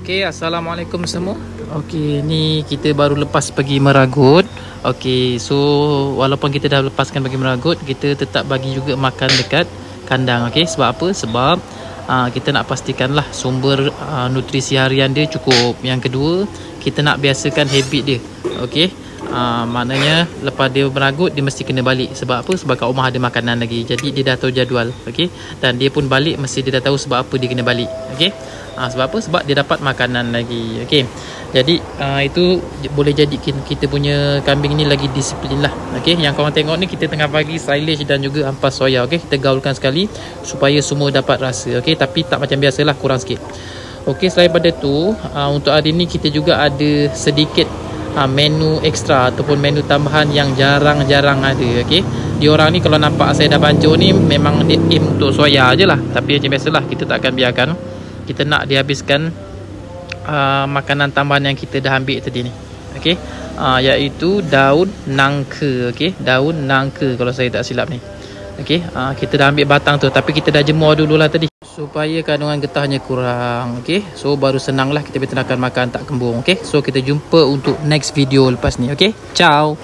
Okey, Assalamualaikum semua. Okey, ni kita baru lepas pergi meragut. Okey, so walaupun kita dah lepaskan pergi meragut, kita tetap bagi juga makan dekat kandang. Okey, sebab apa? Sebab kita nak pastikanlah sumber nutrisi harian dia cukup. Yang kedua, kita nak biasakan habit dia. Okey, maknanya lepas dia meragut, dia mesti kena balik. Sebab apa? Sebab kat rumah ada makanan lagi. Jadi dia dah tahu jadual. Okey, dan dia pun balik mesti dia dah tahu sebab apa dia kena balik. Okey, sebab apa? Sebab dia dapat makanan lagi. Okey, jadi itu boleh jadi kita punya kambing ni lagi disiplin lah. Okey, yang korang tengok ni kita tengah bagi silage dan juga ampas soya. Okey, kita gaulkan sekali supaya semua dapat rasa. Okey, tapi tak macam biasalah, kurang sikit. Okey, selain pada tu, untuk hari ni kita juga ada sedikit menu ekstra ataupun menu tambahan yang jarang-jarang ada. Okey, diorang ni kalau nampak saya dah bancuh ni, memang dia aim untuk soya je lah. Tapi macam biasalah, kita tak akan biarkan. Kita nak dihabiskan makanan tambahan yang kita dah ambil tadi ni. Okey, iaitu daun nangka. Okey, daun nangka kalau saya tak silap ni. Okey, kita dah ambil batang tu, tapi kita dah jemur dululah tadi supaya kandungan getahnya kurang. Okey, so baru senanglah kita boleh makan tak kembung. Okey, so kita jumpa untuk next video lepas ni. Okey, ciao.